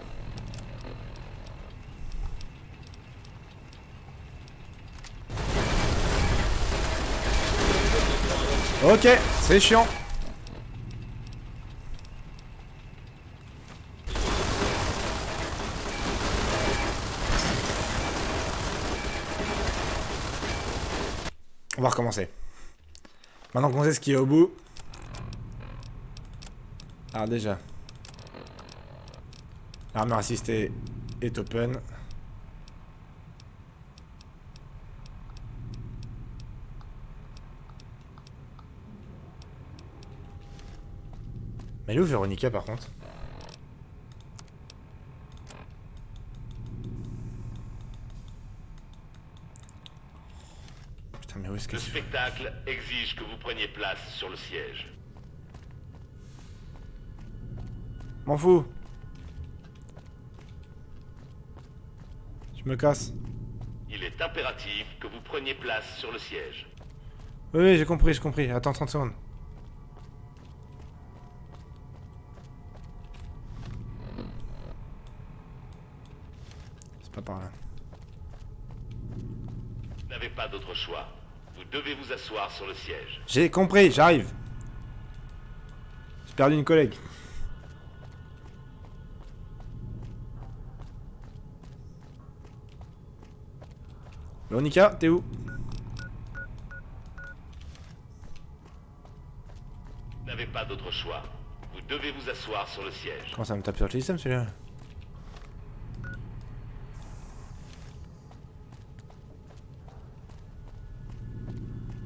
Ok, c'est chiant. On va recommencer. Maintenant qu'on sait ce qu'il y a au bout. Alors déjà. L'armure assistée est open. Mais elle est où Véronica par contre? Putain mais où est-ce que Le spectacle exige que vous preniez place sur le siège. M'en fous. Je me casse. Il est impératif que vous preniez place sur le siège. Oui, j'ai compris, j'ai compris. Attends 30 secondes. C'est pas par là. Vous n'avez pas d'autre choix. Vous devez vous asseoir sur le siège. J'ai compris, j'arrive. J'ai perdu une collègue. Véronica, t'es où? Vous n'avez pas d'autre choix. Vous devez vous asseoir sur le siège. Comment ça me tape sur le système celui-là?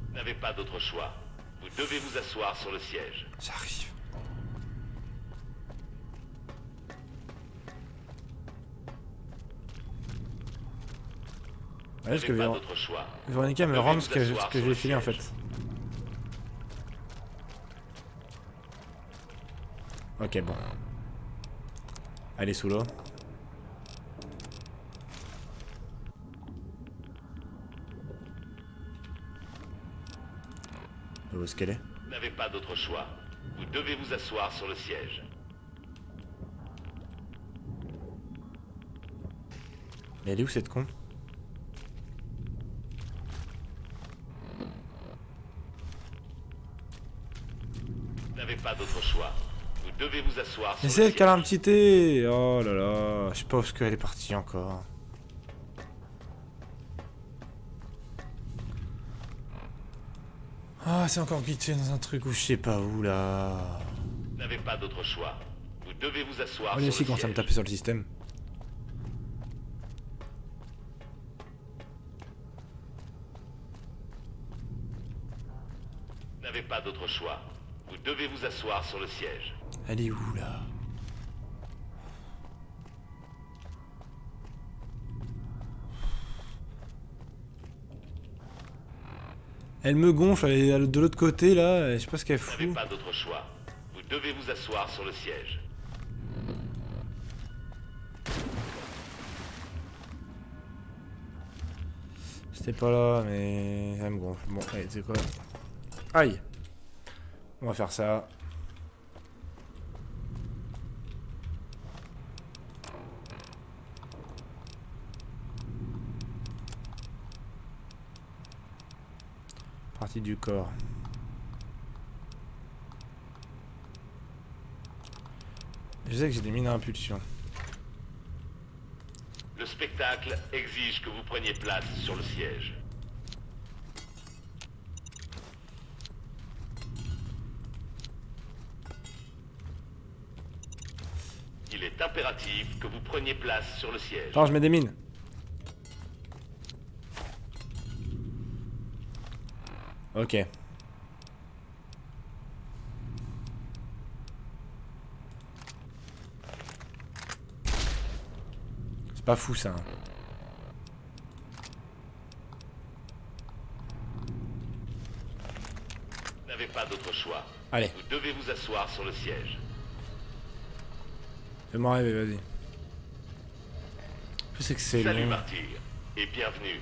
Vous n'avez pas d'autre choix. Vous devez vous asseoir sur le siège. J'arrive. Ouais, parce que Vous n'avez pas d'autre choix. Véronica me Vous rend devez ce vous que asseoir je sur lui ai le filé en siège. fait. Ok, bon. Elle est sous l'eau. Où est-ce qu'elle est? Vous n'avez pas d'autre choix. Vous devez vous asseoir sur le siège. Mais elle est où cette con? Vous n'avez pas d'autre choix. Vous devez vous asseoir sur Mais le c'est elle qui a siège. un petit thé. Oh là là. Je sais pas où est-ce qu'elle est partie encore. Ah, c'est encore glitché dans un truc où je sais pas où là. Vous n'avez pas d'autre choix. Vous devez vous asseoir On sur est aussi le quand ça me siège. taper sur le système. Vous n'avez pas d'autre choix. Vous devez vous asseoir sur le siège. Elle est où là? Elle me gonfle, elle est de l'autre côté là, je sais pas ce qu'elle Vous n'avez fout. pas d'autre choix. Vous devez vous asseoir sur le siège. C'était pas là, mais elle me gonfle. Bon, allez, c'est quoi? Aïe! On va faire ça. Partie du corps. Je sais que j'ai des mines à impulsion. Le spectacle exige que vous preniez place sur le siège. Il est impératif que vous preniez place sur le siège. Attends, je mets des mines. Ok. C'est pas fou ça. Vous n'avez pas d'autre choix. Allez. Vous devez vous asseoir sur le siège. Fais-moi rêver, vas-y. Je sais que c'est Salut long. martyr et bienvenue.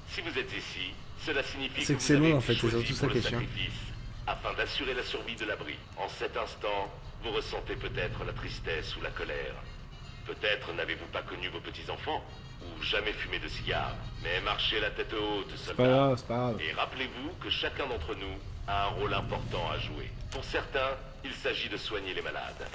Si vous êtes ici, cela signifie C'est que que vous c'est avez long, en été fait, c'est choisi surtout ça pour la le question. sacrifice, afin d'assurer la survie de l'abri. En cet instant, vous ressentez peut-être la tristesse ou la colère. Peut-être n'avez-vous pas connu vos petits-enfants, ou jamais fumé de cigares, mais marchez la tête haute, C'est pas soldat. grave, c'est pas grave. Et rappelez-vous que chacun d'entre nous a un rôle important à jouer. Pour certains, il s'agit de soigner les malades.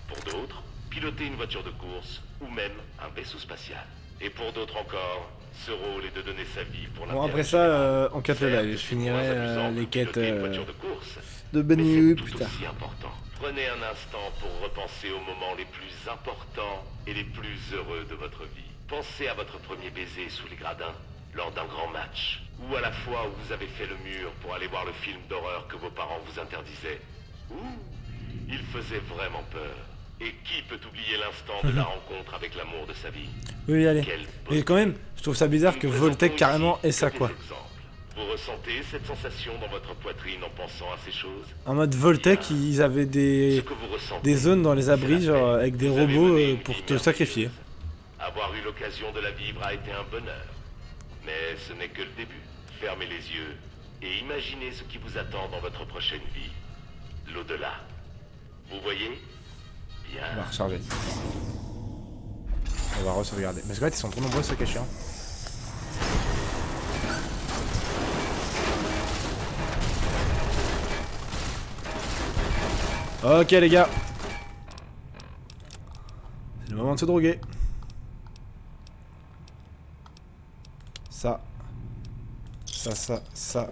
Pour d'autres, piloter une voiture de course ou même un vaisseau spatial. Et pour d'autres encore, ce rôle est de donner sa vie pour Bon, après ça, on quête le live. Je finirai les quêtes de Benny plus tard. Important. Prenez un instant pour repenser aux moments les plus importants et les plus heureux de votre vie. Pensez à votre premier baiser sous les gradins, lors d'un grand match, ou à la fois où vous avez fait le mur pour aller voir le film d'horreur que vos parents vous interdisaient. Il faisait vraiment peur. Et qui peut oublier l'instant de la rencontre avec l'amour de sa vie? Oui, allez. Quel Mais quand même, je trouve ça bizarre que Voltec carrément ait ça, quoi. Vous ressentez cette sensation dans votre poitrine en pensant à ces choses? En mode Voltec, ils avaient des zones dans les abris, genre avec des robots pour te sacrifier. Avoir eu l'occasion de la vivre a été un bonheur. Mais ce n'est que le début. Fermez les yeux et imaginez ce qui vous attend dans votre prochaine vie. L'au-delà. Vous voyez? Bien. On va recharger. On va re-sauvegarder. Mais c'est vrai, ils sont trop nombreux, ce cacher. Ok les gars. C'est le moment de se droguer. Ça. Ça.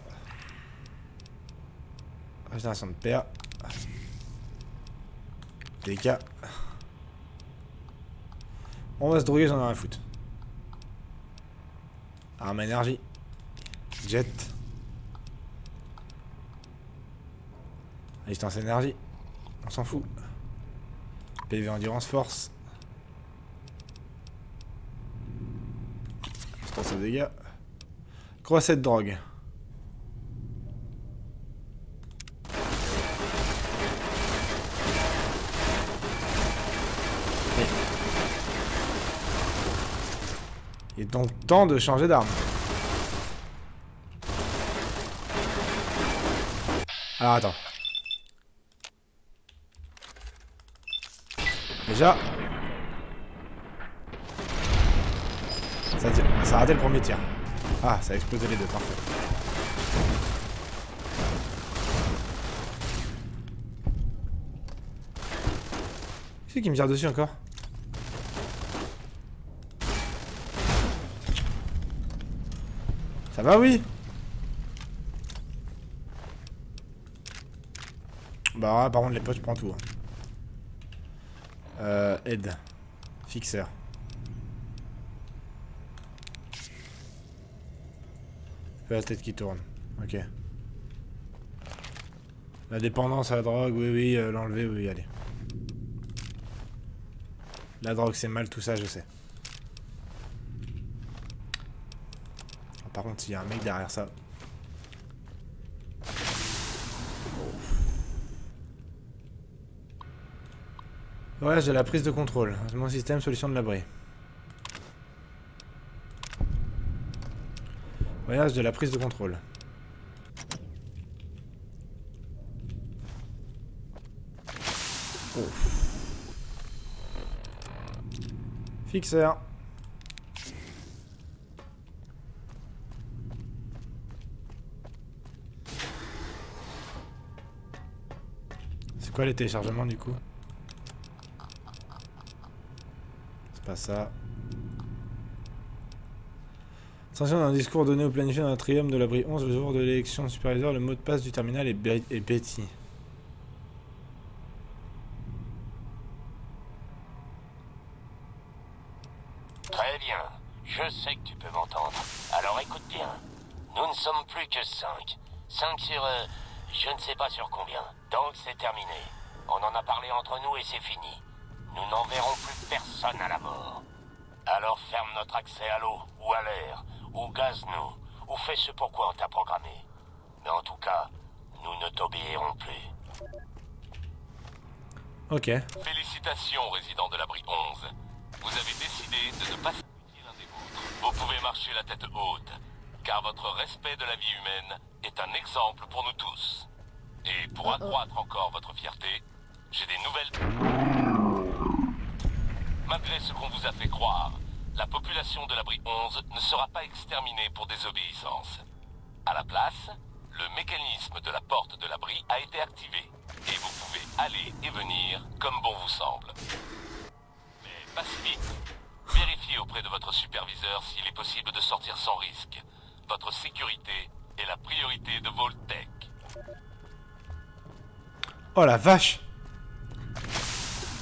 Régénération de PA. Dégâts. On va se droguer, j'en ai rien à foutre. Arme à énergie. Jet. Résistance énergie. On s'en fout. PV endurance force. Résistance aux dégâts. Croisset de drogue. Il est donc temps de changer d'arme. Alors attends. Déjà. Ça a raté le premier tir. Ah, ça a explosé les deux, parfait. Qui c'est qui me tire dessus encore? Ça va, oui? Bah, par contre, les poches, je prends tout. Aide. Fixeur. La tête qui tourne. Ok. La dépendance à la drogue, oui, l'enlever, oui, allez. La drogue, c'est mal, tout ça, je sais. Par contre, s'il y a un mec derrière ça... Voyage de la prise de contrôle. Mon système, solution de l'abri. Voyage de la prise de contrôle. Oh. Fixeur. C'est quoi les téléchargements du coup? C'est pas ça. Attention, dans un discours donné au planifié dans l'atrium de l'abri 11 le jour de l'élection du superviseur, le mot de passe du terminal est Betty. Très bien. Je sais que tu peux m'entendre. Alors écoute bien. Nous ne sommes plus que 5. 5 sur... je ne sais pas sur combien. Donc c'est terminé. On en a parlé entre nous et c'est fini. Nous n'enverrons plus personne à la mort. Alors ferme notre accès à l'eau, ou à l'air, ou gaze-nous, ou fais ce pourquoi on t'a programmé. Mais en tout cas, nous ne t'obéirons plus. Ok. Félicitations, résident de l'abri 11. Vous avez décidé de ne pas sacrifier l'un des vôtres. Vous pouvez marcher la tête haute, car votre respect de la vie humaine est un exemple pour nous tous. Et pour accroître encore votre fierté, j'ai des nouvelles... Malgré ce qu'on vous a fait croire, la population de l'abri 11 ne sera pas exterminée pour désobéissance. À la place, le mécanisme de la porte de l'abri a été activé, et vous pouvez aller et venir comme bon vous semble. Mais pas si vite. Vérifiez auprès de votre superviseur s'il est possible de sortir sans risque. Votre sécurité est la priorité de Vault-Tec. Oh la vache!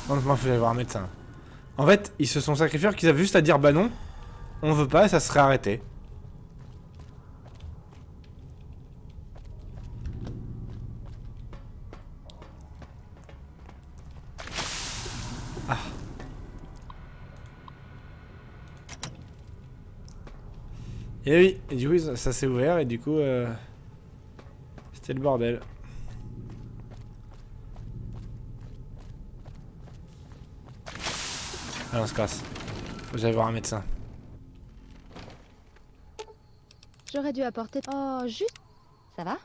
Non, moi, il faut aller voir un médecin. En fait, ils se sont sacrifiés qu'ils avaient juste à dire bah non, on veut pas et ça serait arrêté. Ah. Et oui, et du coup ça s'est ouvert et du coup c'était le bordel. Allez, on se casse. Faut que j'aille voir un médecin. J'aurais dû apporter... Oh, juste... Ça va?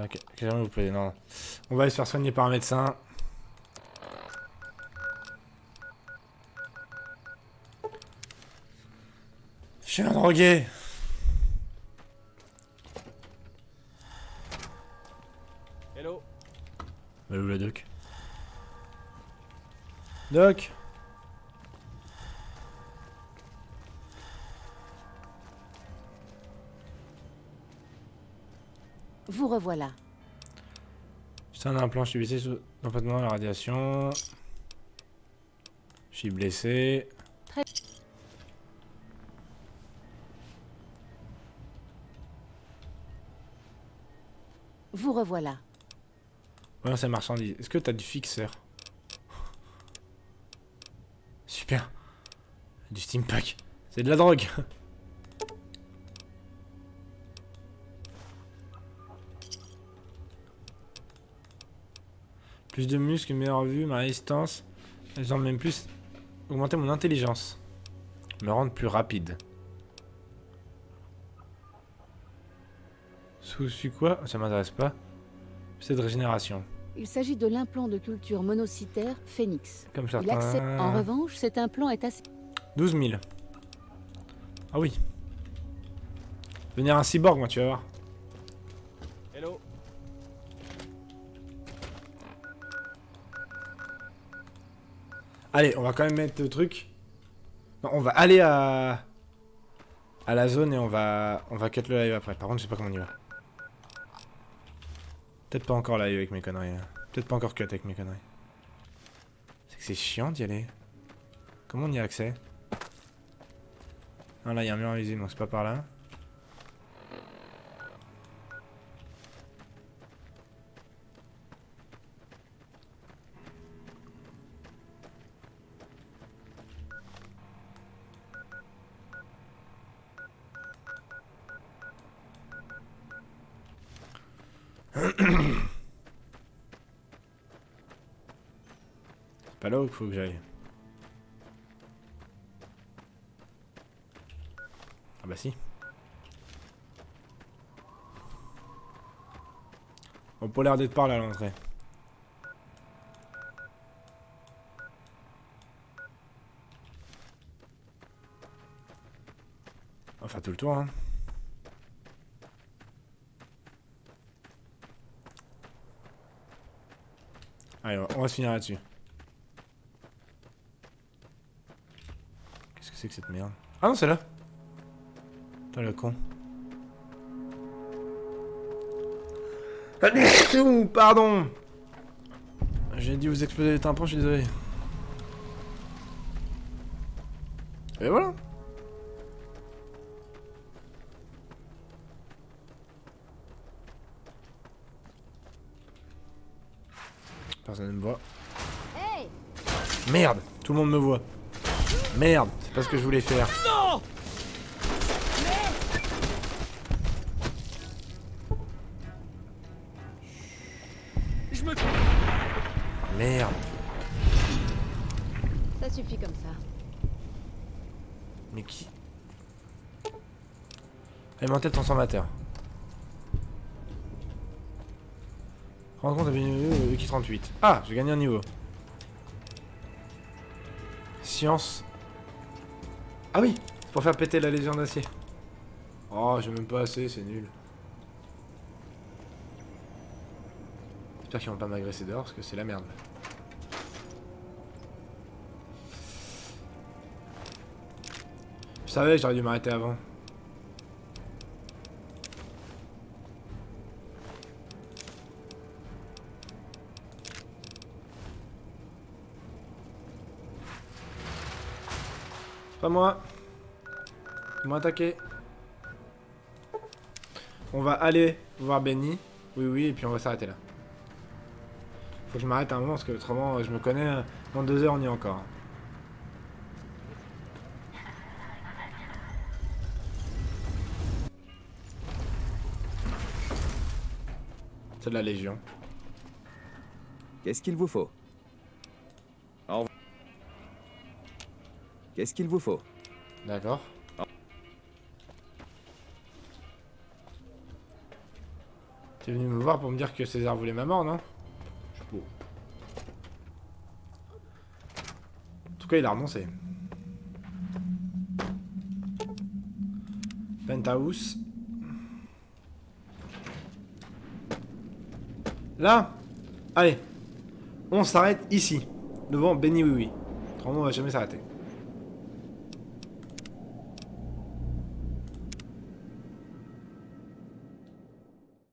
Qu'est-ce que vous plaît? Non. On va aller se faire soigner par un médecin. Je suis un drogué. Hello. Où le doc? Doc. Vous revoilà. J'étais un implant, je suis blessé sous complètement la radiation. Je suis blessé. Très... Vous revoilà. Ouais, c'est marchandise. Est-ce que t'as du fixeur? Super. Du steam pack. C'est de la drogue. Plus de muscles, une meilleure vue, ma résistance. Elles ont même plus Augmenter mon intelligence. Me rendre plus rapide. Sous quoi? Ça m'intéresse pas. C'est de régénération. Il s'agit de l'implant de culture monocytaire Phoenix. Comme Il certains. accepte. En revanche, cet implant est assez... 12 000. Ah oui. Devenir un cyborg, moi, tu vas voir. Hello. Allez, on va quand même mettre le truc. Non, on va aller à la zone et on va cut le live après. Par contre, je sais pas comment on y va. Peut-être pas encore live avec mes conneries. Peut-être pas encore cut avec mes conneries. C'est que c'est chiant d'y aller. Comment on y a accès? Ah là, il y a un mur invisible, donc c'est pas par là. C'est pas là où il faut que j'aille. Ah bah si. On peut l'air d'être par là à l'entrée. On va faire tout le tour, hein. Allez, on va se finir là-dessus. Qu'est-ce que c'est que cette merde? Ah non, c'est là. Putain, le con. Pardon. J'ai dû vous exploser les tympans, je suis désolé. Et voilà. Personne ne me voit. Hey! Merde, tout le monde me voit. Merde, c'est pas ce que je voulais faire. Non! Je me... Merde. Ça suffit comme ça. Mais qui? Alimentaire transformateur. Rencontre avec X38. Ah, j'ai gagné un niveau. Science. Ah oui, c'est pour faire péter la légion d'acier. Oh, j'ai même pas assez, c'est nul. J'espère qu'ils vont pas m'agresser dehors parce que c'est la merde. Je savais que j'aurais dû m'arrêter avant. Pas moi. Ils m'ont attaqué. On va aller voir Benny. Oui, oui, et puis on va s'arrêter là. Faut que je m'arrête un moment parce que autrement, je me connais. Dans 2 heures, on y est encore. C'est de la Légion. Qu'est-ce qu'il vous faut? Qu'est-ce qu'il vous faut? D'accord. T'es venu me voir pour me dire que César voulait ma mort, non? Je suis beau. En tout cas, il a renoncé. Penthouse. Là. Allez. On s'arrête ici. Devant Benny Oui Oui. Autrement, on va jamais s'arrêter.